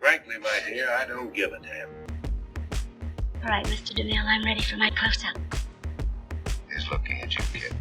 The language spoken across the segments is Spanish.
Frankly, my dear, I don't give a damn. All right, Mr. DeMille, I'm ready for my close-up. He's looking at you, kid.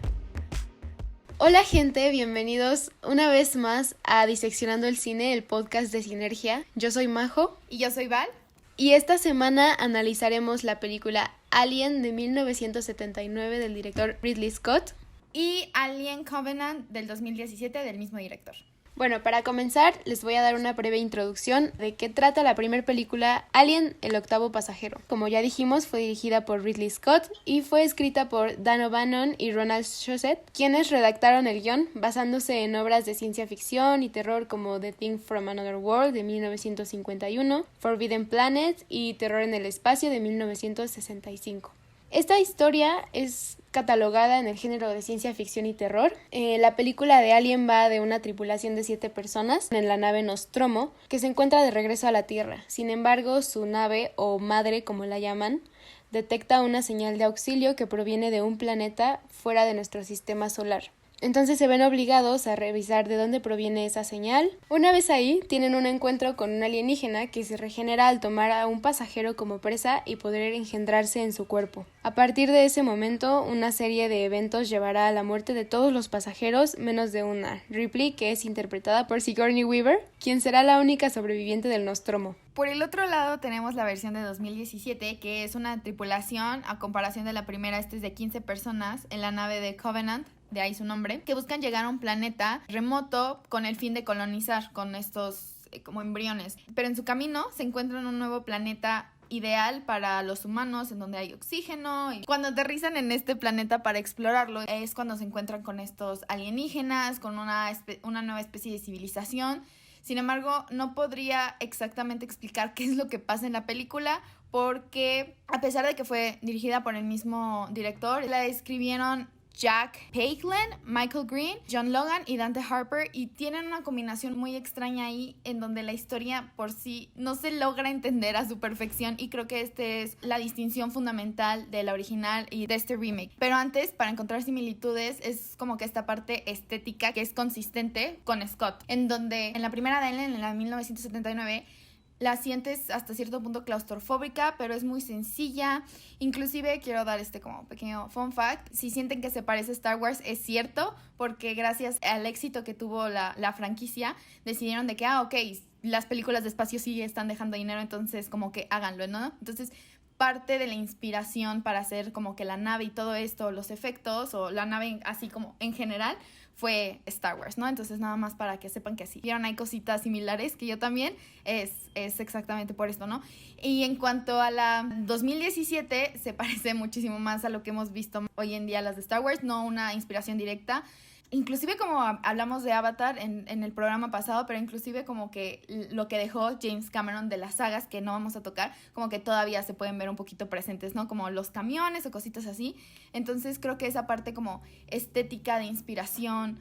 Hola gente, bienvenidos una vez más a Diseccionando el Cine, el podcast de Sinergia. Yo soy Majo. Y yo soy Val. Y esta semana analizaremos la película Alien de 1979 del director Ridley Scott. Y Alien Covenant del 2017 del mismo director. Bueno, para comenzar les voy a dar una breve introducción de qué trata la primera película Alien, el octavo pasajero. Como ya dijimos, fue dirigida por Ridley Scott y fue escrita por Dan O'Bannon y Ronald Shusett, quienes redactaron el guión basándose en obras de ciencia ficción y terror como The Thing from Another World de 1951, Forbidden Planet y Terror en el Espacio de 1965. Esta historia es catalogada en el género de ciencia ficción y terror. La película de Alien va de una tripulación de 7 personas en la nave Nostromo que se encuentra de regreso a la Tierra. Sin embargo, su nave, o madre como la llaman, detecta una señal de auxilio que proviene de un planeta fuera de nuestro sistema solar. Entonces se ven obligados a revisar de dónde proviene esa señal. Una vez ahí, tienen un encuentro con un alienígena que se regenera al tomar a un pasajero como presa y poder engendrarse en su cuerpo. A partir de ese momento, una serie de eventos llevará a la muerte de todos los pasajeros, menos de una, Ripley, que es interpretada por Sigourney Weaver, quien será la única sobreviviente del Nostromo. Por el otro lado tenemos la versión de 2017, que es una tripulación, a comparación de la primera, es de 15 personas en la nave de Covenant, de ahí su nombre, que buscan llegar a un planeta remoto con el fin de colonizar con estos como embriones. Pero en su camino se encuentran un nuevo planeta ideal para los humanos, en donde hay oxígeno, y cuando aterrizan en este planeta para explorarlo es cuando se encuentran con estos alienígenas, con una nueva especie de civilización. Sin embargo, no podría exactamente explicar qué es lo que pasa en la película, porque a pesar de que fue dirigida por el mismo director, la escribieron Jack Palin, Michael Green, John Logan y Dante Harper, y tienen una combinación muy extraña ahí en donde la historia por sí no se logra entender a su perfección, y creo que es la distinción fundamental de la original y de este remake. Pero antes, para encontrar similitudes, es como que esta parte estética que es consistente con Scott, en donde en la primera de Alien, en la de 1979, la sientes hasta cierto punto claustrofóbica, pero es muy sencilla. Inclusive quiero dar como pequeño fun fact: si sienten que se parece a Star Wars, es cierto, porque gracias al éxito que tuvo la franquicia, decidieron de que, ok, las películas de espacio sí están dejando dinero, entonces como que háganlo, ¿no? Entonces parte de la inspiración para hacer como que la nave y todo esto, los efectos, o la nave así como en general, fue Star Wars, ¿no? Entonces nada más para que sepan que sí. Vieron, hay cositas similares que yo también, es exactamente por esto, ¿no? Y en cuanto a la 2017, se parece muchísimo más a lo que hemos visto hoy en día las de Star Wars, no una inspiración directa. Inclusive como hablamos de Avatar en el programa pasado, pero inclusive como que lo que dejó James Cameron de las sagas que no vamos a tocar, como que todavía se pueden ver un poquito presentes, ¿no? Como los camiones o cositas así. Entonces creo que esa parte como estética de inspiración,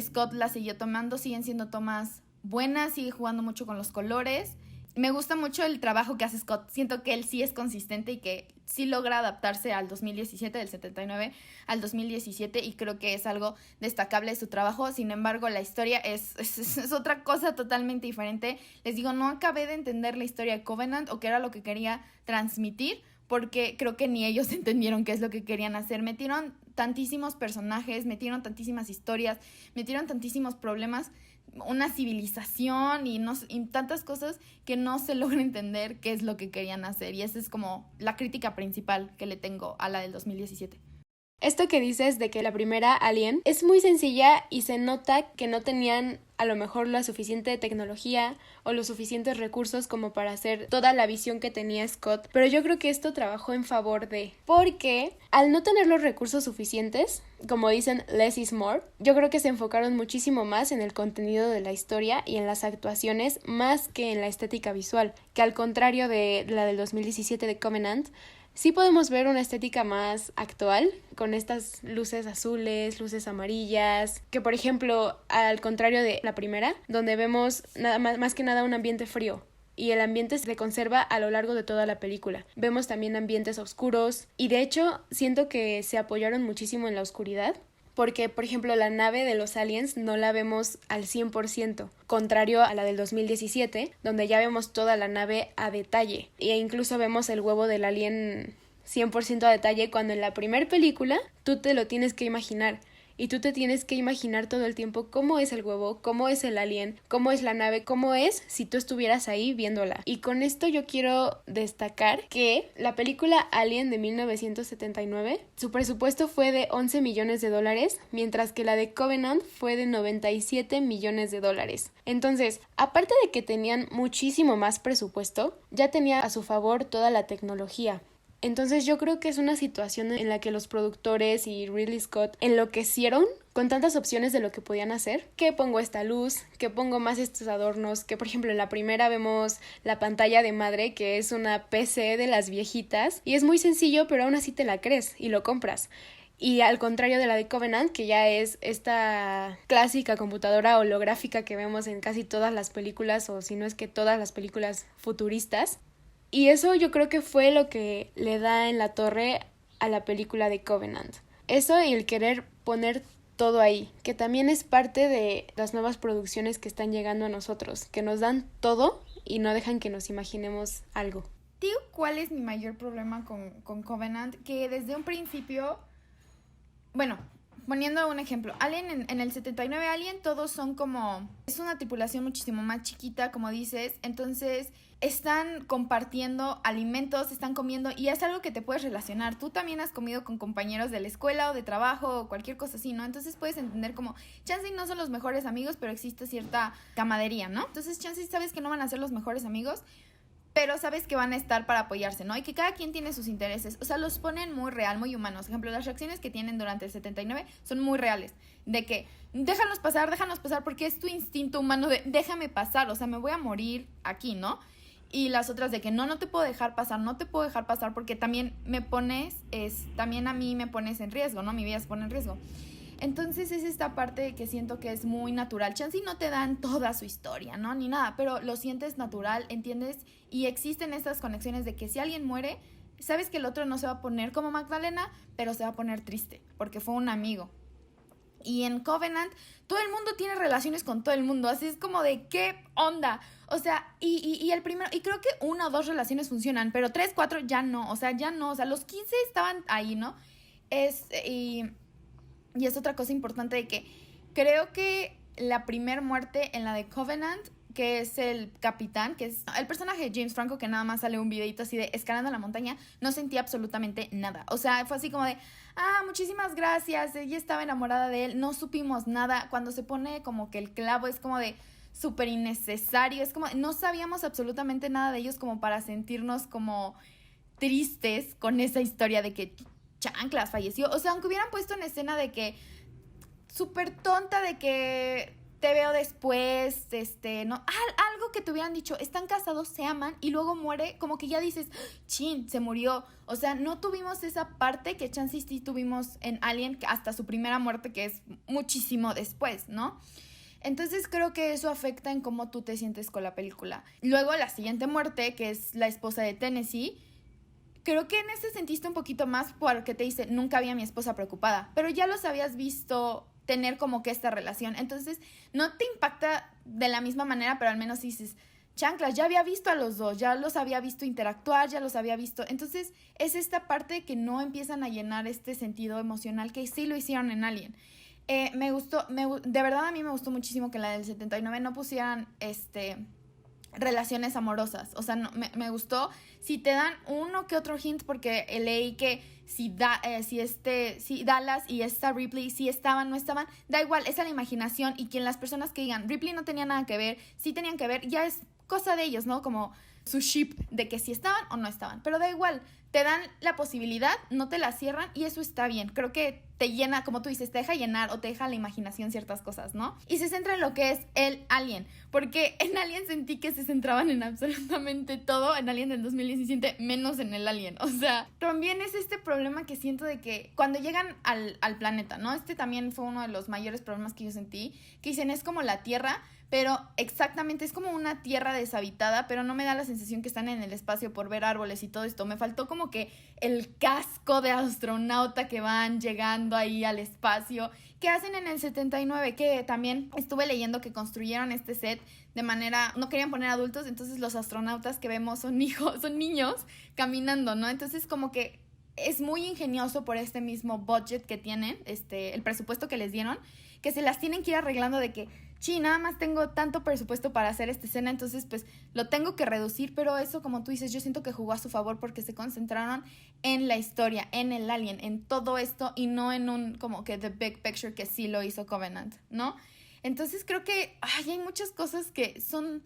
Scott la siguió tomando, siguen siendo tomas buenas, sigue jugando mucho con los colores. Me gusta mucho el trabajo que hace Scott. Siento que él sí es consistente y que sí logra adaptarse al 2017, del 79 al 2017, y creo que es algo destacable de su trabajo. Sin embargo, la historia es otra cosa totalmente diferente. Les digo, no acabé de entender la historia de Covenant o qué era lo que quería transmitir, porque creo que ni ellos entendieron qué es lo que querían hacer. Metieron tantísimos personajes, metieron tantísimas historias, metieron tantísimos problemas, una civilización y tantas cosas que no se logra entender qué es lo que querían hacer, y esa es como la crítica principal que le tengo a la del 2017. Esto que dices de que la primera Alien es muy sencilla y se nota que no tenían a lo mejor la suficiente tecnología o los suficientes recursos como para hacer toda la visión que tenía Scott, pero yo creo que esto trabajó en favor de, porque al no tener los recursos suficientes, como dicen less is more, yo creo que se enfocaron muchísimo más en el contenido de la historia y en las actuaciones más que en la estética visual, que al contrario de la del 2017 de Covenant, sí podemos ver una estética más actual, con estas luces azules, luces amarillas, que por ejemplo, al contrario de la primera, donde vemos más que nada un ambiente frío, y el ambiente se conserva a lo largo de toda la película. Vemos también ambientes oscuros, y de hecho siento que se apoyaron muchísimo en la oscuridad, porque, por ejemplo, la nave de los aliens no la vemos al 100%, contrario a la del 2017, donde ya vemos toda la nave a detalle, e incluso vemos el huevo del alien 100% a detalle, cuando en la primera película tú te lo tienes que imaginar. Y tú te tienes que imaginar todo el tiempo cómo es el huevo, cómo es el alien, cómo es la nave, cómo es si tú estuvieras ahí viéndola. Y con esto yo quiero destacar que la película Alien de 1979, su presupuesto fue de 11 millones de dólares, mientras que la de Covenant fue de 97 millones de dólares. Entonces, aparte de que tenían muchísimo más presupuesto, ya tenía a su favor toda la tecnología. Entonces yo creo que es una situación en la que los productores y Ridley Scott enloquecieron con tantas opciones de lo que podían hacer, que pongo esta luz, que pongo más estos adornos, que por ejemplo en la primera vemos la pantalla de madre, que es una PC de las viejitas, y es muy sencillo, pero aún así te la crees y lo compras. Y al contrario de la de Covenant, que ya es esta clásica computadora holográfica que vemos en casi todas las películas, o si no es que todas las películas futuristas. Y eso yo creo que fue lo que le da en la torre a la película de Covenant. Eso y el querer poner todo ahí, que también es parte de las nuevas producciones que están llegando a nosotros, que nos dan todo y no dejan que nos imaginemos algo. Digo, ¿cuál es mi mayor problema con Covenant? Que desde un principio, bueno, poniendo un ejemplo, Alien en el 79 Alien todos son como, es una tripulación muchísimo más chiquita, como dices, entonces están compartiendo alimentos, están comiendo y es algo que te puedes relacionar. Tú también has comido con compañeros de la escuela o de trabajo o cualquier cosa así, ¿no? Entonces puedes entender como, chance no son los mejores amigos, pero existe cierta camaradería, ¿no? Entonces chance sabes que no van a ser los mejores amigos, pero sabes que van a estar para apoyarse, ¿no? Y que cada quien tiene sus intereses. O sea, los ponen muy real, muy humanos. Por ejemplo, las reacciones que tienen durante el 79 son muy reales. De que, déjanos pasar, porque es tu instinto humano de, déjame pasar, o sea, me voy a morir aquí, ¿no? Y las otras de que no te puedo dejar pasar, porque también también a mí me pones en riesgo, ¿no? Mi vida se pone en riesgo. Entonces es esta parte que siento que es muy natural. Chance no te dan toda su historia, ¿no? Ni nada, pero lo sientes natural, ¿entiendes? Y existen estas conexiones de que si alguien muere, sabes que el otro no se va a poner como Magdalena, pero se va a poner triste, porque fue un amigo. Y en Covenant, todo el mundo tiene relaciones con todo el mundo, así es como de, ¿qué onda? O sea, y el primero, y creo que 1 o 2 relaciones funcionan, pero 3, 4 ya no, o sea, los 15 estaban ahí, ¿no? Y es otra cosa importante de que creo que la primer muerte en la de Covenant, que es el capitán, que es el personaje de James Franco, que nada más sale un videito así de escalando la montaña, no sentía absolutamente nada. O sea, fue así como de, muchísimas gracias, ella estaba enamorada de él, no supimos nada. Cuando se pone como que el clavo es como de súper innecesario, es como, no sabíamos absolutamente nada de ellos como para sentirnos como tristes con esa historia de que chanclas falleció. O sea, aunque hubieran puesto en escena de que súper tonta de que te veo después, no, algo que te hubieran dicho, están casados, se aman y luego muere, como que ya dices, chin, se murió. O sea, no tuvimos esa parte que chance sí tuvimos en Alien hasta su primera muerte, que es muchísimo después, ¿no? Entonces creo que eso afecta en cómo tú te sientes con la película. Luego la siguiente muerte, que es la esposa de Tennessee, creo que en ese sentiste un poquito más porque te dice, nunca vi a mi esposa preocupada, pero ya los habías visto tener como que esta relación, entonces no te impacta de la misma manera, pero al menos dices, chanclas, ya había visto a los dos, ya los había visto interactuar, ya los había visto, entonces es esta parte que no empiezan a llenar este sentido emocional que sí lo hicieron en Alien. Me gustó, de verdad a mí me gustó muchísimo que en la del 79 no pusieran relaciones amorosas, o sea, no, me gustó. Si te dan uno que otro hint, porque leí que si Dallas y esta Ripley si estaban, no estaban, da igual, es a la imaginación, y que las personas que digan Ripley no tenía nada que ver, sí tenían que ver, ya es cosa de ellos, ¿no? Como su ship de que si estaban o no estaban, pero da igual, te dan la posibilidad, no te la cierran y eso está bien. Creo que te llena, como tú dices, te deja llenar o te deja la imaginación ciertas cosas, ¿no? Y se centra en lo que es el Alien, porque en Alien sentí que se centraban en absolutamente todo, en Alien del 2017, menos en el Alien. O sea, también es este problema que siento de que cuando llegan al planeta, ¿no? Este también fue uno de los mayores problemas que yo sentí, que dicen es como la Tierra, pero exactamente es como una tierra deshabitada, pero no me da la sensación que están en el espacio por ver árboles y todo esto. Me faltó como que el casco de astronauta que van llegando ahí al espacio, que hacen en el 79, que también estuve leyendo que construyeron este set de manera, no querían poner adultos, entonces los astronautas que vemos son niños caminando, ¿no? Entonces como que es muy ingenioso por este mismo budget que tienen, el presupuesto que les dieron, que se las tienen que ir arreglando de que, nada más tengo tanto presupuesto para hacer esta escena, entonces pues lo tengo que reducir, pero eso, como tú dices, yo siento que jugó a su favor porque se concentraron en la historia, en el alien, en todo esto y no en un como que the big picture que sí lo hizo Covenant, ¿no? Entonces creo que hay muchas cosas que son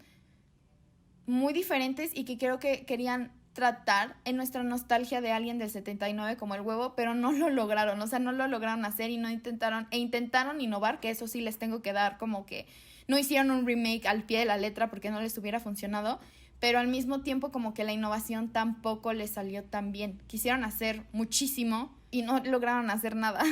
muy diferentes y que creo que querían tratar en nuestra nostalgia de Alien del 79 como el huevo, pero no lo lograron, o sea, no lo lograron hacer y intentaron innovar, que eso sí les tengo que dar como que no hicieron un remake al pie de la letra porque no les hubiera funcionado, pero al mismo tiempo como que la innovación tampoco les salió tan bien. Quisieron hacer muchísimo y no lograron hacer nada.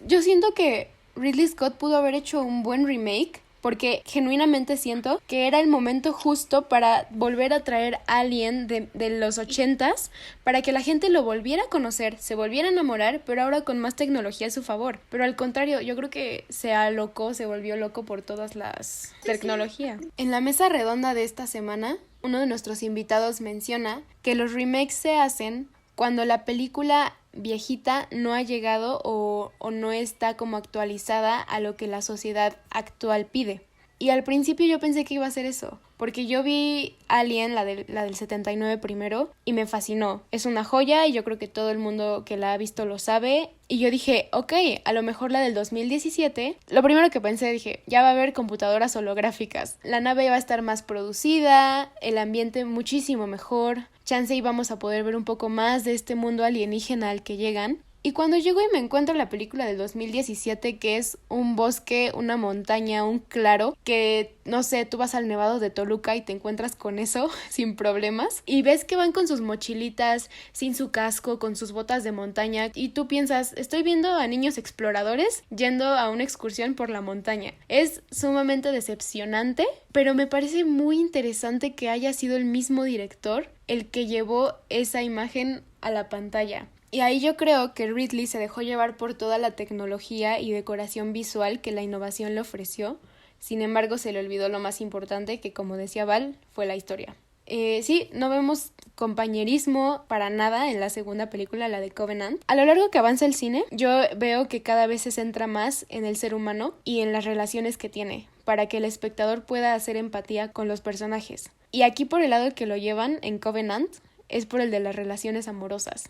Yo siento que Ridley Scott pudo haber hecho un buen remake, porque genuinamente siento que era el momento justo para volver a traer Alien de los 80s, para que la gente lo volviera a conocer, se volviera a enamorar, pero ahora con más tecnología a su favor. Pero al contrario, yo creo que se volvió loco por todas las tecnologías. En la mesa redonda de esta semana, uno de nuestros invitados menciona que los remakes se hacen cuando la película viejita no ha llegado o no está como actualizada a lo que la sociedad actual pide. Y al principio yo pensé que iba a ser eso, porque yo vi Alien, la del 79 primero, y me fascinó. Es una joya y yo creo que todo el mundo que la ha visto lo sabe. Y yo dije, ok, a lo mejor la del 2017, lo primero que pensé, dije, ya va a haber computadoras holográficas. La nave va a estar más producida, el ambiente muchísimo mejor, chance y vamos a poder ver un poco más de este mundo alienígena al que llegan. Y cuando llego y me encuentro la película del 2017, que es un bosque, una montaña, un claro, que, no sé, tú vas al Nevado de Toluca y te encuentras con eso sin problemas, y ves que van con sus mochilitas, sin su casco, con sus botas de montaña, y tú piensas, estoy viendo a niños exploradores yendo a una excursión por la montaña. Es sumamente decepcionante, pero me parece muy interesante que haya sido el mismo director el que llevó esa imagen a la pantalla. Y ahí yo creo que Ridley se dejó llevar por toda la tecnología y decoración visual que la innovación le ofreció. Sin embargo, se le olvidó lo más importante, que como decía Val, fue la historia. Sí, no vemos compañerismo para nada en la segunda película, la de Covenant. A lo largo que avanza el cine, yo veo que cada vez se centra más en el ser humano y en las relaciones que tiene, para que el espectador pueda hacer empatía con los personajes. Y aquí por el lado que lo llevan en Covenant es por el de las relaciones amorosas.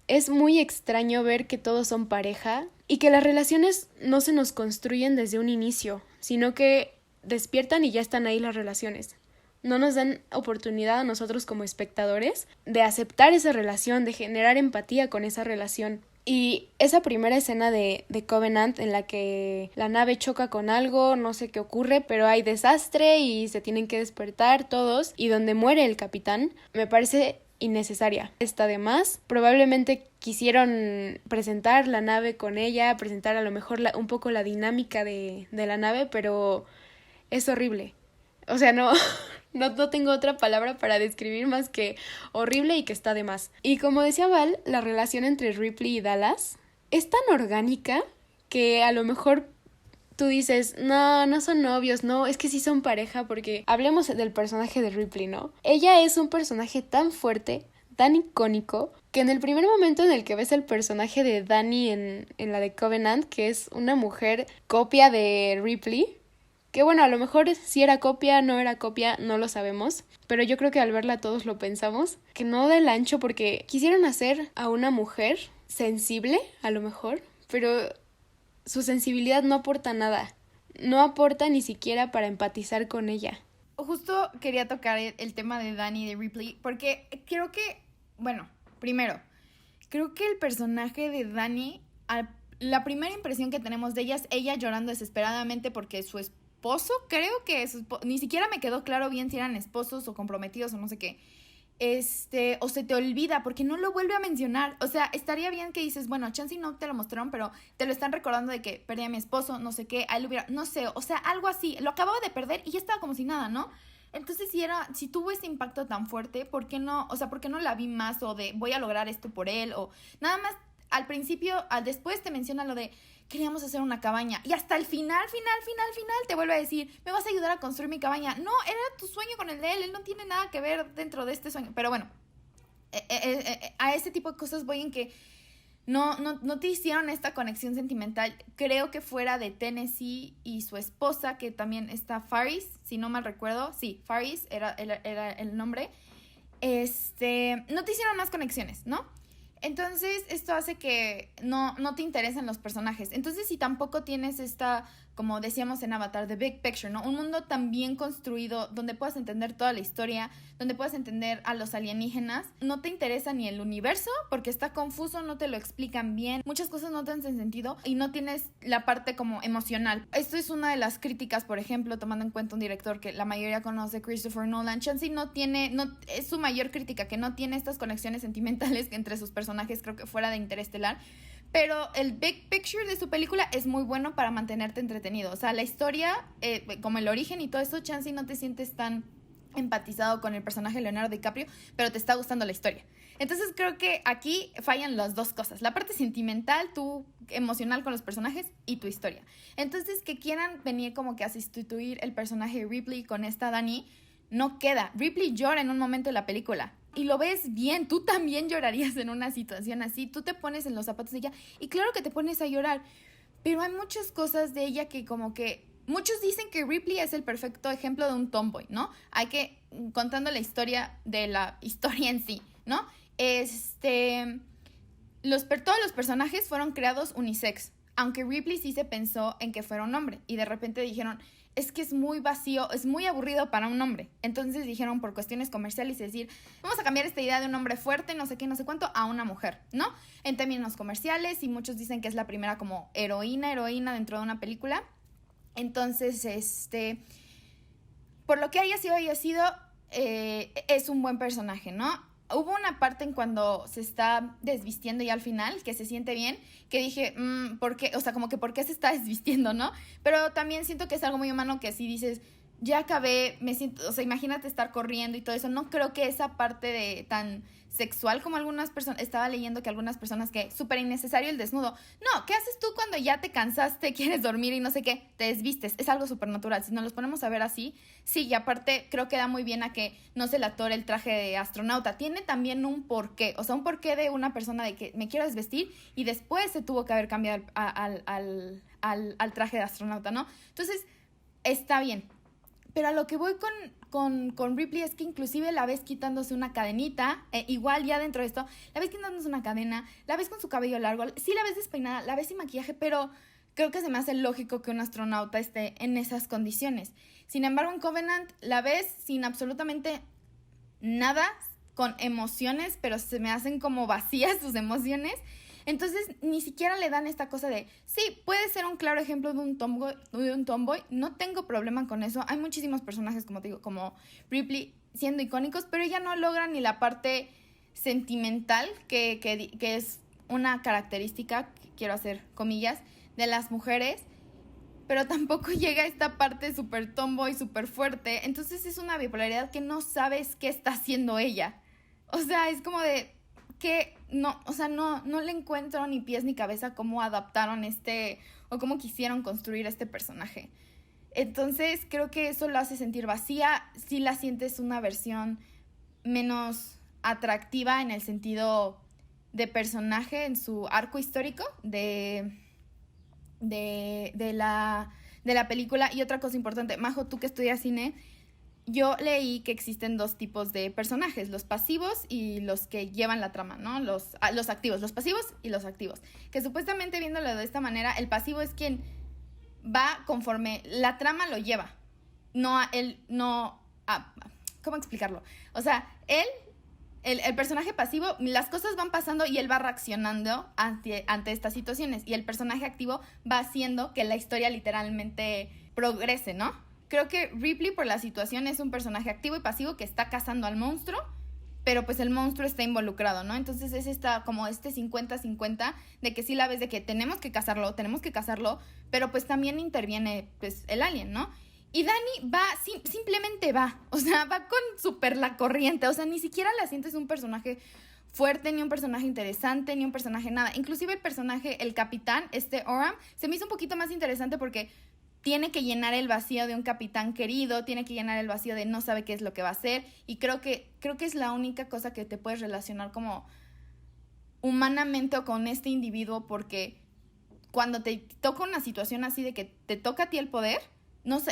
Es muy extraño ver que todos son pareja y que las relaciones no se nos construyen desde un inicio, sino que despiertan y ya están ahí las relaciones. No nos dan oportunidad a nosotros como espectadores de aceptar esa relación, de generar empatía con esa relación. Y esa primera escena de Covenant en la que la nave choca con algo, no sé qué ocurre, pero hay desastre y se tienen que despertar todos, y donde muere el capitán, me parece innecesaria. Está de más. Probablemente quisieron presentar la nave con ella, presentar a lo mejor un poco la dinámica de la nave, pero es horrible. O sea, no tengo otra palabra para describir más que horrible y que está de más. Y como decía Val, la relación entre Ripley y Dallas es tan orgánica que a lo mejor tú dices, no son novios, no, es que sí son pareja, porque hablemos del personaje de Ripley, ¿no? Ella es un personaje tan fuerte, tan icónico, que en el primer momento en el que ves el personaje de Dani en la de Covenant, que es una mujer copia de Ripley, que bueno, a lo mejor si era copia, no era copia, no lo sabemos, pero yo creo que al verla todos lo pensamos, que no del ancho, porque quisieron hacer a una mujer sensible, a lo mejor, pero su sensibilidad no aporta nada, no aporta ni siquiera para empatizar con ella. Justo quería tocar el tema de Dani y de Ripley, porque creo que, bueno, primero, creo que el personaje de Dani, la primera impresión que tenemos de ella es ella llorando desesperadamente porque su esposo, creo que ni siquiera me quedó claro bien si eran esposos o comprometidos o no sé qué, o se te olvida porque no lo vuelve a mencionar. O sea, estaría bien que dices, bueno, chance no te lo mostraron, pero te lo están recordando de que perdí a mi esposo, no sé qué, a él hubiera, no sé, o sea, algo así. Lo acababa de perder y ya estaba como si nada, ¿no? Entonces, si tuvo ese impacto tan fuerte, ¿por qué no? O sea, ¿por qué no la vi más? O de voy a lograr esto por él, o nada más al principio, después te menciona lo de queríamos hacer una cabaña. Y hasta el final te vuelve a decir, me vas a ayudar a construir mi cabaña. No, era tu sueño con el de él. Él no tiene nada que ver dentro de este sueño. Pero bueno, a ese tipo de cosas voy en que no te hicieron esta conexión sentimental. Creo que fuera de Tennessee y su esposa, que también está Faris, si no mal recuerdo. Sí, Faris era el nombre. No te hicieron más conexiones, ¿no? Entonces, esto hace que no te interesen los personajes. Entonces, si tampoco tienes esta, como decíamos en Avatar, the big picture, ¿no? Un mundo tan bien construido, donde puedas entender toda la historia, donde puedas entender a los alienígenas, no te interesa ni el universo, porque está confuso, no te lo explican bien, muchas cosas no te hacen sentido, y no tienes la parte como emocional. Esto es una de las críticas, por ejemplo, tomando en cuenta un director que la mayoría conoce, Christopher Nolan. Chance es su mayor crítica, que no tiene estas conexiones sentimentales entre sus personajes, creo que fuera de Interestelar. Pero el big picture de su película es muy bueno para mantenerte entretenido. O sea, la historia, como el origen y todo eso, chance no te sientes tan empatizado con el personaje de Leonardo DiCaprio, pero te está gustando la historia. Entonces creo que aquí fallan las dos cosas. La parte sentimental, tu emocional con los personajes, y tu historia. Entonces que quieran venir como que a sustituir el personaje de Ripley con esta Dani, no queda. Ripley llora en un momento de la película. Y lo ves bien, tú también llorarías en una situación así, tú te pones en los zapatos de ella y claro que te pones a llorar, pero hay muchas cosas de ella que como que, muchos dicen que Ripley es el perfecto ejemplo de un tomboy, ¿no? Contando la historia de la historia en sí, ¿no? Todos los personajes fueron creados unisex, aunque Ripley sí se pensó en que fuera un hombre y de repente dijeron, es que es muy vacío, es muy aburrido para un hombre. Entonces dijeron por cuestiones comerciales, es decir, vamos a cambiar esta idea de un hombre fuerte, no sé qué, no sé cuánto, a una mujer, ¿no? En términos comerciales, y muchos dicen que es la primera como heroína dentro de una película. Entonces, por lo que haya sido, es un buen personaje, ¿no? Hubo una parte en cuando se está desvistiendo ya al final, que se siente bien, que dije, ¿por qué? O sea, como que ¿por qué se está desvistiendo, no? Pero también siento que es algo muy humano que si dices, ya acabé, me siento, o sea, imagínate estar corriendo y todo eso. No creo que esa parte de tan sexual como algunas personas, estaba leyendo que algunas personas que súper innecesario el desnudo. No, ¿qué haces tú cuando ya te cansaste, quieres dormir y no sé qué? Te desvistes, es algo súper natural. Si nos los ponemos a ver así, sí, y aparte creo que da muy bien a que no se le atore el traje de astronauta. Tiene también un porqué, o sea, un porqué de una persona de que me quiero desvestir y después se tuvo que haber cambiado al traje de astronauta, ¿no? Entonces, está bien. Pero a lo que voy con Ripley es que inclusive la ves quitándose una cadenita, igual ya dentro de esto, la ves quitándose una cadena, la ves con su cabello largo, sí la ves despeinada, la ves sin maquillaje, pero creo que se me hace lógico que un astronauta esté en esas condiciones. Sin embargo, en Covenant la ves sin absolutamente nada, con emociones, pero se me hacen como vacías sus emociones. Entonces, ni siquiera le dan esta cosa de, sí, puede ser un claro ejemplo de un tomboy, no tengo problema con eso. Hay muchísimos personajes, como te digo, como Ripley, siendo icónicos, pero ella no logra ni la parte sentimental, que es una característica, quiero hacer comillas, de las mujeres, pero tampoco llega a esta parte súper tomboy, súper fuerte. Entonces es una bipolaridad que no sabes qué está haciendo ella. O sea, es como de que no, o sea, no le encuentro ni pies ni cabeza cómo adaptaron o cómo quisieron construir este personaje. Entonces creo que eso lo hace sentir vacía. Si la sientes una versión menos atractiva en el sentido de personaje en su arco histórico de la película. Y otra cosa importante, Majo, tú que estudias cine, yo leí que existen dos tipos de personajes, los pasivos y los que llevan la trama, ¿no? Los activos, los pasivos y los activos. Que supuestamente viéndolo de esta manera, el pasivo es quien va conforme la trama lo lleva. ¿Cómo explicarlo? O sea, el personaje pasivo, las cosas van pasando y él va reaccionando ante estas situaciones. Y el personaje activo va haciendo que la historia literalmente progrese, ¿no? Creo que Ripley, por la situación, es un personaje activo y pasivo que está cazando al monstruo pero pues el monstruo está involucrado, ¿no? Entonces es como este 50-50 de que sí la ves de que tenemos que cazarlo, pero pues también interviene pues el alien, ¿no? Y Dani va, simplemente va, o sea, va con súper la corriente, o sea, ni siquiera la sientes un personaje fuerte, ni un personaje interesante, ni un personaje nada. Inclusive el personaje, el capitán, Oram, se me hizo un poquito más interesante porque tiene que llenar el vacío de un capitán querido, tiene que llenar el vacío de no sabe qué es lo que va a hacer, y creo que es la única cosa que te puedes relacionar como humanamente o con este individuo, porque cuando te toca una situación así de que te toca a ti el poder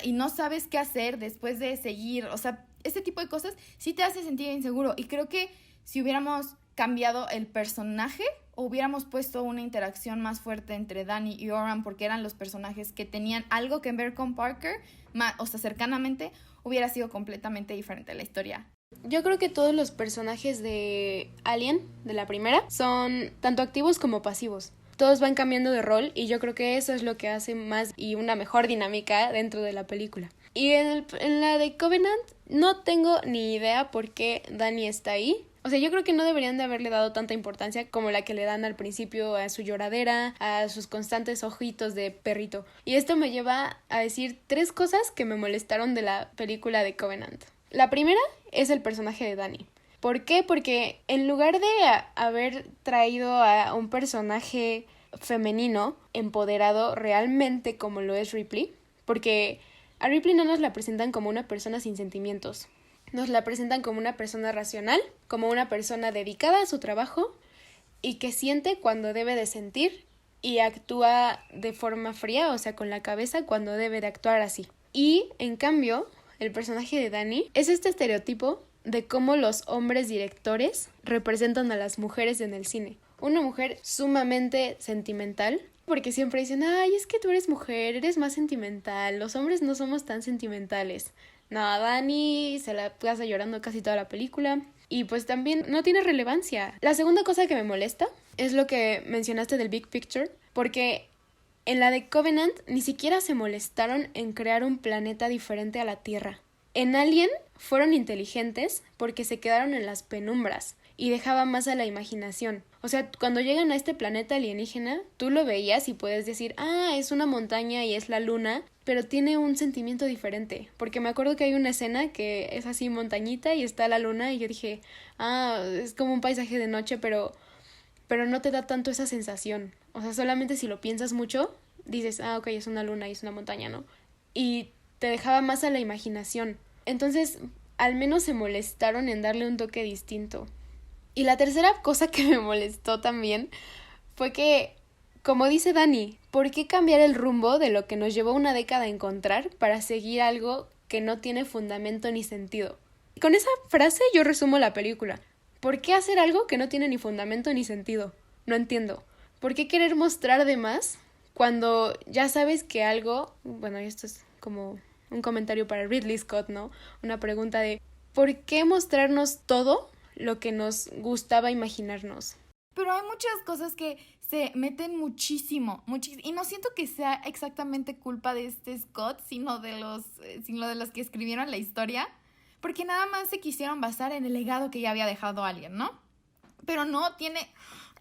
y no sabes qué hacer después de seguir, o sea, este tipo de cosas sí te hace sentir inseguro, y creo que si hubiéramos cambiado el personaje o hubiéramos puesto una interacción más fuerte entre Dani y Oram, porque eran los personajes que tenían algo que ver con Parker, o sea, cercanamente, hubiera sido completamente diferente la historia. Yo creo que todos los personajes de Alien, de la primera, son tanto activos como pasivos. Todos van cambiando de rol y yo creo que eso es lo que hace más y una mejor dinámica dentro de la película. Y en la de Covenant no tengo ni idea por qué Dani está ahí. O sea, yo creo que no deberían de haberle dado tanta importancia como la que le dan al principio a su lloradera, a sus constantes ojitos de perrito. Y esto me lleva a decir 3 cosas que me molestaron de la película de Covenant. La primera es el personaje de Dani. ¿Por qué? Porque en lugar de haber traído a un personaje femenino empoderado realmente como lo es Ripley, porque a Ripley no nos la presentan como una persona sin sentimientos. Nos la presentan como una persona racional, como una persona dedicada a su trabajo y que siente cuando debe de sentir y actúa de forma fría, o sea, con la cabeza cuando debe de actuar así. Y, en cambio, el personaje de Dani es este estereotipo de cómo los hombres directores representan a las mujeres en el cine. Una mujer sumamente sentimental, porque siempre dicen, ay, es que tú eres mujer, eres más sentimental, los hombres no somos tan sentimentales. No, Dani se la pasa llorando casi toda la película y pues también no tiene relevancia. La segunda cosa que me molesta es lo que mencionaste del Big Picture, porque en la de Covenant ni siquiera se molestaron en crear un planeta diferente a la Tierra. En Alien fueron inteligentes porque se quedaron en las penumbras y dejaban más a la imaginación. O sea, cuando llegan a este planeta alienígena, tú lo veías y puedes decir, es una montaña y es la luna, pero tiene un sentimiento diferente. Porque me acuerdo que hay una escena que es así montañita y está la luna y yo dije, es como un paisaje de noche, pero no te da tanto esa sensación. O sea, solamente si lo piensas mucho, dices, ok, es una luna y es una montaña, ¿no? Y te dejaba más a la imaginación. Entonces, al menos se molestaron en darle un toque distinto. Y la tercera cosa que me molestó también fue que, como dice Dani, ¿por qué cambiar el rumbo de lo que nos llevó una década a encontrar para seguir algo que no tiene fundamento ni sentido? Con esa frase yo resumo la película. ¿Por qué hacer algo que no tiene ni fundamento ni sentido? No entiendo. ¿Por qué querer mostrar de más cuando ya sabes que algo... Bueno, esto es como un comentario para Ridley Scott, ¿no? Una pregunta de ¿por qué mostrarnos todo lo que nos gustaba imaginarnos? Pero hay muchas cosas que se meten muchísimo, y no siento que sea exactamente culpa de Scott, sino de los que escribieron la historia, porque nada más se quisieron basar en el legado que ya había dejado alguien, ¿no? Pero no tiene...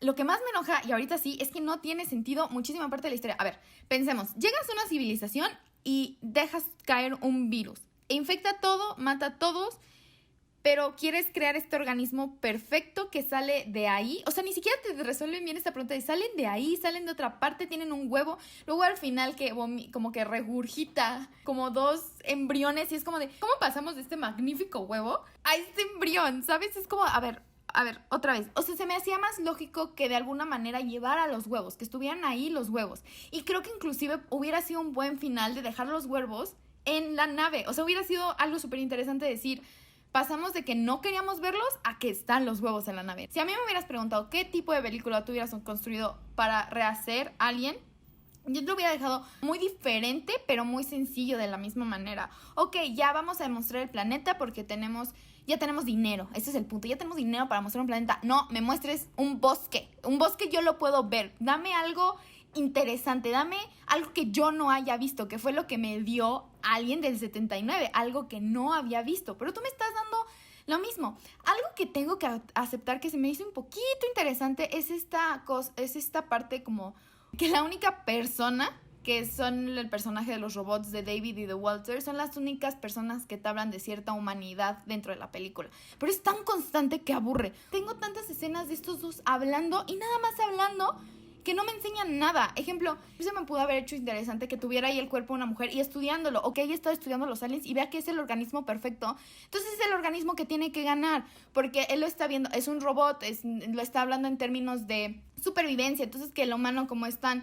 Lo que más me enoja, y ahorita sí, es que no tiene sentido muchísima parte de la historia. A ver, pensemos, llegas a una civilización y dejas caer un virus, e infecta todo, mata a todos, pero quieres crear este organismo perfecto que sale de ahí. O sea, ni siquiera te resuelven bien esta pregunta de salen de ahí, salen de otra parte, tienen un huevo. Luego al final que como que regurgita como 2 embriones y es como de, ¿cómo pasamos de este magnífico huevo a este embrión? ¿Sabes? Es como, a ver, otra vez. O sea, se me hacía más lógico que de alguna manera llevara los huevos, que estuvieran ahí los huevos. Y creo que inclusive hubiera sido un buen final de dejar los huevos en la nave. O sea, hubiera sido algo súper interesante decir... Pasamos de que no queríamos verlos a que están los huevos en la nave. Si a mí me hubieras preguntado qué tipo de película tú hubieras construido para rehacer Alien, yo te lo hubiera dejado muy diferente, pero muy sencillo de la misma manera. Ok, ya vamos a demostrar el planeta porque ya tenemos dinero. Ese es el punto. Ya tenemos dinero para mostrar un planeta. No, me muestres un bosque. Un bosque yo lo puedo ver. Dame algo interesante, dame algo que yo no haya visto, que fue lo que me dio Alien del 79, algo que no había visto, pero tú me estás dando Lo mismo, algo que tengo que aceptar que se me hizo un poquito interesante es esta parte como que la única persona que son el personaje de los robots de David y de Walter son las únicas personas que te hablan de cierta humanidad dentro de la película. Pero es tan constante que aburre. Tengo tantas escenas de estos dos hablando y nada más hablando que no me enseñan nada. Ejemplo, se me pudo haber hecho interesante que tuviera ahí el cuerpo de una mujer y estudiándolo, o que ella estado estudiando los aliens y vea que es el organismo perfecto. Entonces es el organismo que tiene que ganar, porque él lo está viendo, es un robot, lo está hablando en términos de supervivencia. Entonces que el humano, como es tan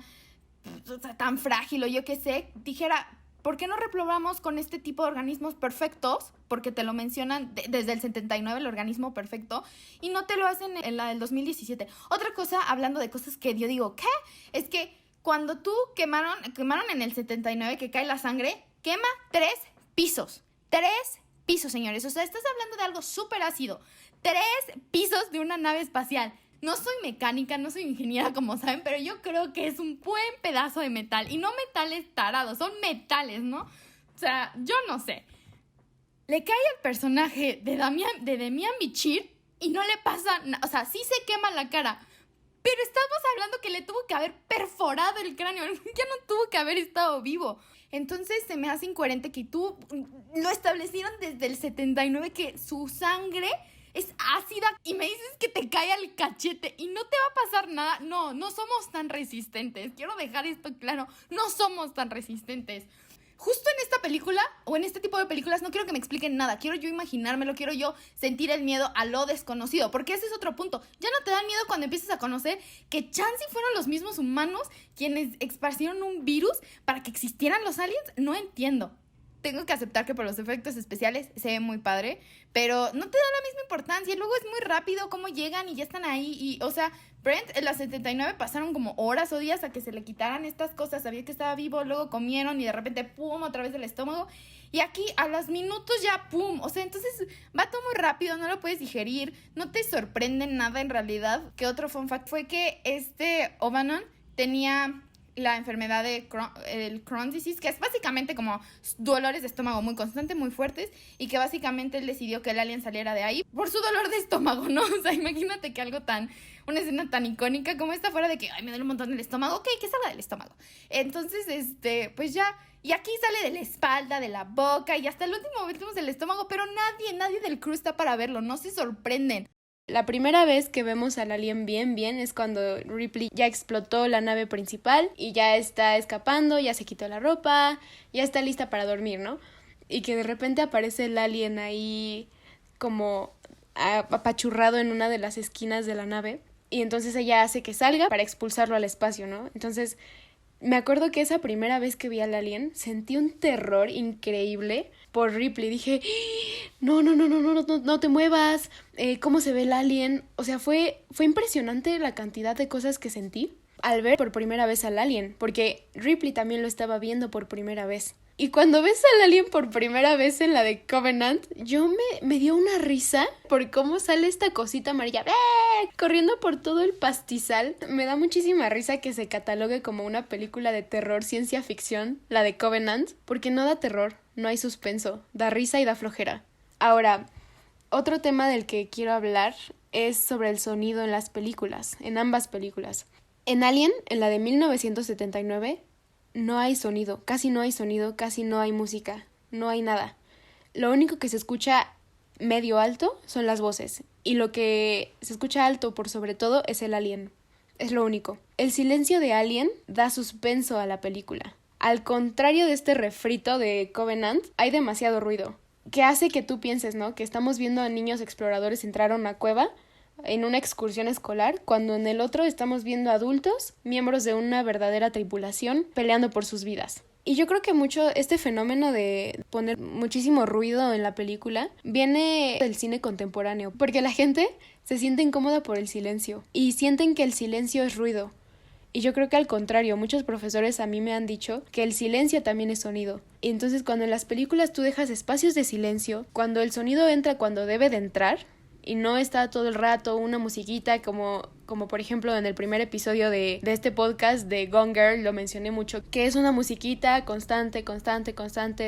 frágil o yo qué sé, dijera, ¿por qué no reprobamos con este tipo de organismos perfectos? Porque te lo mencionan desde el 79, el organismo perfecto, y no te lo hacen en la del 2017. Otra cosa, hablando de cosas que yo digo, ¿qué? Es que cuando tú quemaron en el 79, que cae la sangre, quema 3 pisos. 3 pisos, señores. O sea, estás hablando de algo súper ácido. 3 pisos de una nave espacial. No soy mecánica, no soy ingeniera, como saben, pero yo creo que es un buen pedazo de metal. Y no metales tarados, son metales, ¿no? O sea, yo no sé. Le cae al personaje de Demian Bichir y no le pasa nada. O sea, sí se quema la cara, pero estamos hablando que le tuvo que haber perforado el cráneo. Ya no tuvo que haber estado vivo. Entonces se me hace incoherente que tú lo establecieron desde el 79, que su sangre es ácida y me dices que te cae al cachete y no te va a pasar nada. No somos tan resistentes. Quiero dejar esto claro. No somos tan resistentes. Justo en esta película, o en este tipo de películas, no quiero que me expliquen nada. Quiero yo imaginármelo, quiero yo sentir el miedo a lo desconocido. Porque ese es otro punto. Ya no te da miedo cuando empiezas a conocer que chance fueron los mismos humanos quienes esparcieron un virus para que existieran los aliens. No entiendo. Tengo que aceptar que por los efectos especiales se ve muy padre, pero no te da la misma importancia. Y luego es muy rápido cómo llegan y ya están ahí. Y, o sea, Brent en la 79 pasaron como horas o días a que se le quitaran estas cosas. Sabía que estaba vivo, luego comieron y de repente ¡pum! Otra vez del estómago. Y aquí a los minutos ya ¡pum! O sea, entonces va todo muy rápido, no lo puedes digerir. No te sorprende nada en realidad. Que otro fun fact fue que O'Bannon tenía la enfermedad de el Crohn's disease, que es básicamente como dolores de estómago muy constantes, muy fuertes, y que básicamente él decidió que el alien saliera de ahí por su dolor de estómago, ¿no? O sea, imagínate que una escena tan icónica como esta fuera de que, ay, me duele un montón el estómago, ok, que salga del estómago. Entonces, pues ya, y aquí sale de la espalda, de la boca, y hasta el último vemos del estómago, pero nadie del crew está para verlo, no se sorprenden. La primera vez que vemos al alien bien es cuando Ripley ya explotó la nave principal y ya está escapando, ya se quitó la ropa, ya está lista para dormir, ¿no? Y que de repente aparece el alien ahí como apachurrado en una de las esquinas de la nave y entonces ella hace que salga para expulsarlo al espacio, ¿no? Entonces me acuerdo que esa primera vez que vi al alien sentí un terror increíble por Ripley. Dije, no te muevas, ¿cómo se ve el alien? O sea, fue impresionante la cantidad de cosas que sentí al ver por primera vez al alien, porque Ripley también lo estaba viendo por primera vez. Y cuando ves al alien por primera vez en la de Covenant, yo me dio una risa por cómo sale esta cosita amarilla corriendo por todo el pastizal. Me da muchísima risa que se catalogue como una película de terror, ciencia ficción, la de Covenant, porque no da terror, no hay suspenso, da risa y da flojera. Ahora, otro tema del que quiero hablar es sobre el sonido en las películas, en ambas películas. En Alien, en la de 1979, no hay sonido, casi no hay música, no hay nada. Lo único que se escucha medio alto son las voces, y lo que se escucha alto por sobre todo es el alien. Es lo único. El silencio de Alien da suspenso a la película. Al contrario de este refrito de Covenant, hay demasiado ruido, que hace que tú pienses, ¿no? Que estamos viendo a niños exploradores entrar a una cueva en una excursión escolar, cuando en el otro estamos viendo adultos, miembros de una verdadera tripulación, peleando por sus vidas. Y yo creo que mucho este fenómeno de poner muchísimo ruido en la película viene del cine contemporáneo, porque la gente se siente incómoda por el silencio y sienten que el silencio es ruido. Y yo creo que al contrario, muchos profesores a mí me han dicho que el silencio también es sonido. Y entonces cuando en las películas tú dejas espacios de silencio, cuando el sonido entra cuando debe de entrar, y no está todo el rato una musiquita como por ejemplo en el primer episodio de este podcast de Gone Girl lo mencioné mucho, que es una musiquita constante,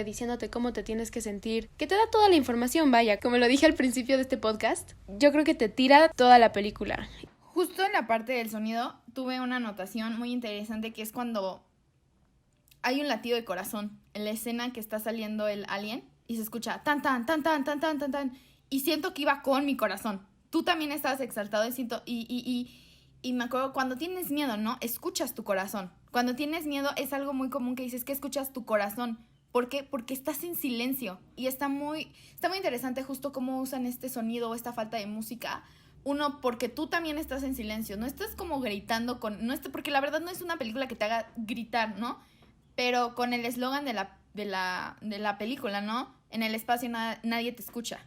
diciéndote cómo te tienes que sentir, que te da toda la información, vaya, como lo dije al principio de este podcast, yo creo que te tira toda la película. Justo en la parte del sonido tuve una anotación muy interesante que es cuando hay un latido de corazón en la escena que está saliendo el alien y se escucha tan tan tan tan tan tan tan tan y siento que iba con mi corazón. Tú también estabas exaltado y siento y me acuerdo cuando tienes miedo, ¿no? Escuchas tu corazón. Cuando tienes miedo es algo muy común que dices que escuchas tu corazón. ¿Por qué? Porque estás en silencio y está muy interesante justo cómo usan este sonido o esta falta de música. Uno, porque tú también estás en silencio, no estás como gritando porque la verdad no es una película que te haga gritar, ¿no? Pero con el eslogan de la película, ¿no? En el espacio nadie te escucha.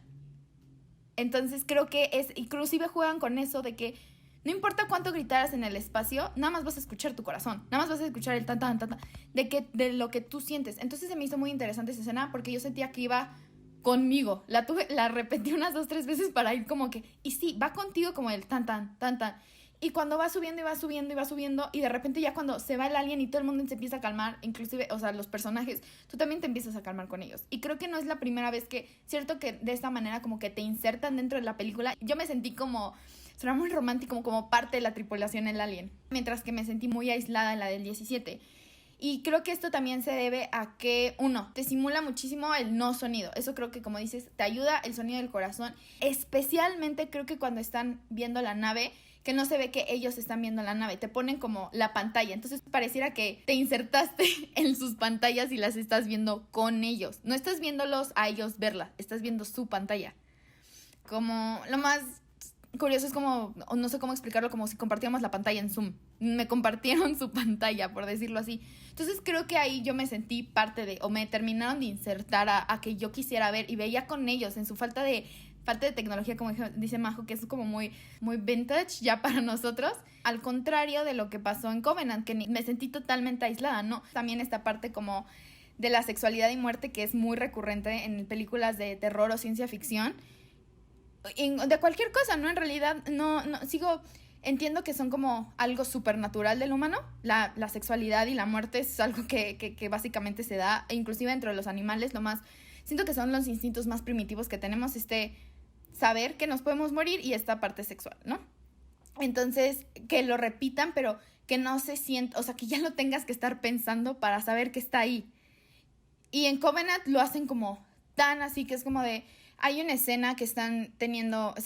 Entonces creo que inclusive juegan con eso de que no importa cuánto gritaras en el espacio, nada más vas a escuchar tu corazón, nada más vas a escuchar el tan tan tan tan de lo que tú sientes. Entonces se me hizo muy interesante esa escena porque yo sentía que iba conmigo. La repetí unas 2-3 veces para ir como que, y sí, va contigo como el tan tan tan tan. Y cuando va subiendo y va subiendo y va subiendo y de repente ya cuando se va el alien y todo el mundo se empieza a calmar, inclusive, o sea, los personajes, tú también te empiezas a calmar con ellos. Y creo que no es la primera vez que, cierto que de esta manera como que te insertan dentro de la película. Yo me sentí como, suena muy romántico, como parte de la tripulación el alien, mientras que me sentí muy aislada en la del 17. Y creo que esto también se debe a que, uno, te simula muchísimo el no sonido. Eso creo que, como dices, te ayuda el sonido del corazón. Especialmente creo que cuando están viendo la nave, que no se ve que ellos están viendo la nave. Te ponen como la pantalla. Entonces pareciera que te insertaste en sus pantallas y las estás viendo con ellos. No estás viéndolos a ellos verla, estás viendo su pantalla. Como lo más curioso es como, no sé cómo explicarlo, como si compartíamos la pantalla en Zoom. Me compartieron su pantalla, por decirlo así. Entonces creo que ahí yo me sentí parte de, o me terminaron de insertar a que yo quisiera ver y veía con ellos en su falta de tecnología, como dice Majo, que es como muy, muy vintage ya para nosotros. Al contrario de lo que pasó en Covenant, que me sentí totalmente aislada, ¿no? También esta parte como de la sexualidad y muerte que es muy recurrente en películas de terror o ciencia ficción. De cualquier cosa, ¿no? En realidad, no entiendo que son como algo supernatural del humano. La sexualidad y la muerte es algo que básicamente se da, e inclusive entre los animales, siento que son los instintos más primitivos que tenemos, saber que nos podemos morir y esta parte sexual, ¿no? Entonces, que lo repitan, pero que no se sienta, o sea, que ya lo tengas que estar pensando para saber que está ahí. Y en Covenant lo hacen como tan así, que es como de, hay una escena que se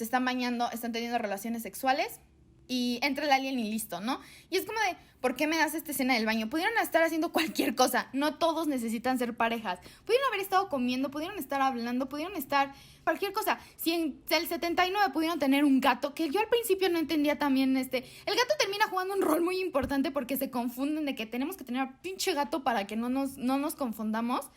están bañando, están teniendo relaciones sexuales y entra el alien y listo, ¿no? Y es como de, ¿por qué me das esta escena del baño? Pudieron estar haciendo cualquier cosa, no todos necesitan ser parejas. Pudieron haber estado comiendo, pudieron estar hablando, pudieron estar cualquier cosa. Si en el 79 pudieron tener un gato, que yo al principio no entendía también, el gato termina jugando un rol muy importante porque se confunden de que tenemos que tener a pinche gato para que no nos confundamos.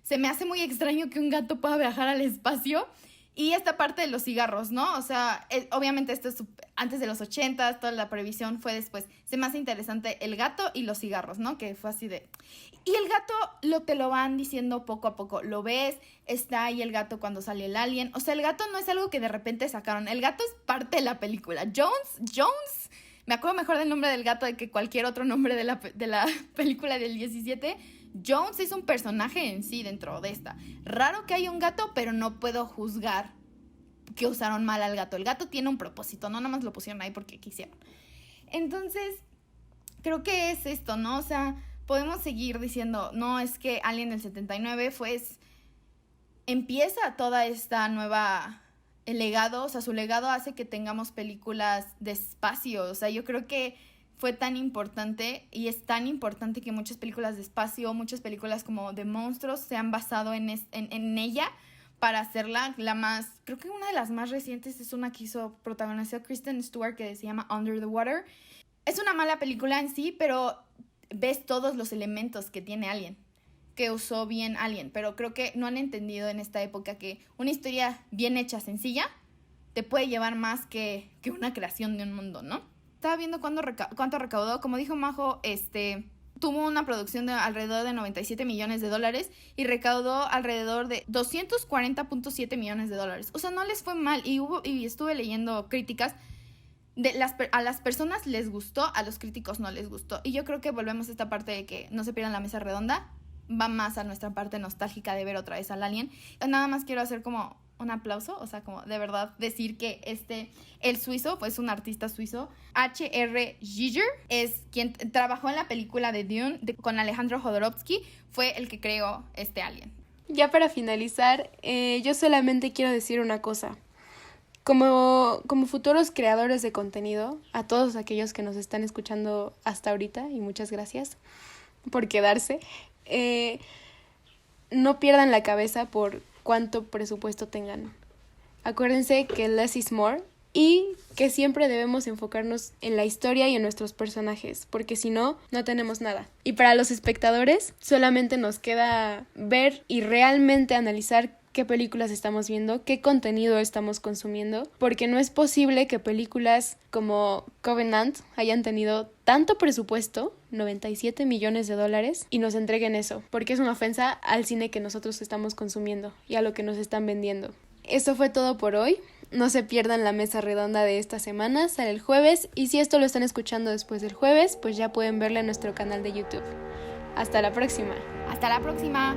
Se me hace muy extraño que un gato pueda viajar al espacio. Y esta parte de los cigarros, ¿no? O sea, obviamente esto es antes de los 80s, toda la previsión fue después. Se me hace interesante el gato y los cigarros, ¿no? Que fue así de... Y el gato te lo van diciendo poco a poco. Lo ves, está ahí el gato cuando sale el alien. O sea, el gato no es algo que de repente sacaron. El gato es parte de la película. Jones, me acuerdo mejor del nombre del gato de que cualquier otro nombre de la película del 17. Jones es un personaje en sí dentro de esta. Raro que haya un gato, pero no puedo juzgar que usaron mal al gato. El gato tiene un propósito, no nada más lo pusieron ahí porque quisieron. Entonces, creo que es esto, ¿no? O sea, podemos seguir diciendo, no, es que Alien del 79 empieza toda esta nueva... El legado, o sea, su legado hace que tengamos películas de espacio. O sea, yo creo que fue tan importante y es tan importante que muchas películas de espacio, muchas películas como de monstruos se han basado en ella para hacerla la más, creo que una de las más recientes es una que protagonizó Kristen Stewart que se llama Under the Water. Es una mala película en sí, pero ves todos los elementos que tiene Alien, que usó bien Alien, pero creo que no han entendido en esta época que una historia bien hecha, sencilla, te puede llevar más que una creación de un mundo, ¿no? Estaba viendo cuánto recaudó. Como dijo Majo, tuvo una producción de alrededor de 97 millones de dólares y recaudó alrededor de 240.7 millones de dólares. O sea, no les fue mal y estuve leyendo críticas. A las personas les gustó, a los críticos no les gustó. Y yo creo que volvemos a esta parte de que no se pierdan la mesa redonda. Va más a nuestra parte nostálgica de ver otra vez al Alien. Nada más quiero hacer como un aplauso, o sea, como de verdad decir que el suizo, pues un artista suizo, H.R. Giger, es quien trabajó en la película de Dune con Alejandro Jodorowsky, fue el que creó este Alien. Ya para finalizar, yo solamente quiero decir una cosa. Como futuros creadores de contenido, a todos aquellos que nos están escuchando hasta ahorita, y muchas gracias por quedarse, no pierdan la cabeza por cuánto presupuesto tengan. Acuérdense que less is more y que siempre debemos enfocarnos en la historia y en nuestros personajes, porque si no, no tenemos nada. Y para los espectadores, solamente nos queda ver y realmente analizar qué películas estamos viendo, qué contenido estamos consumiendo, porque no es posible que películas como Covenant hayan tenido tanto presupuesto, 97 millones de dólares, y nos entreguen eso, porque es una ofensa al cine que nosotros estamos consumiendo y a lo que nos están vendiendo. Esto fue todo por hoy. No se pierdan la mesa redonda de esta semana, sale el jueves, y si esto lo están escuchando después del jueves, pues ya pueden verla en nuestro canal de YouTube. Hasta la próxima. Hasta la próxima.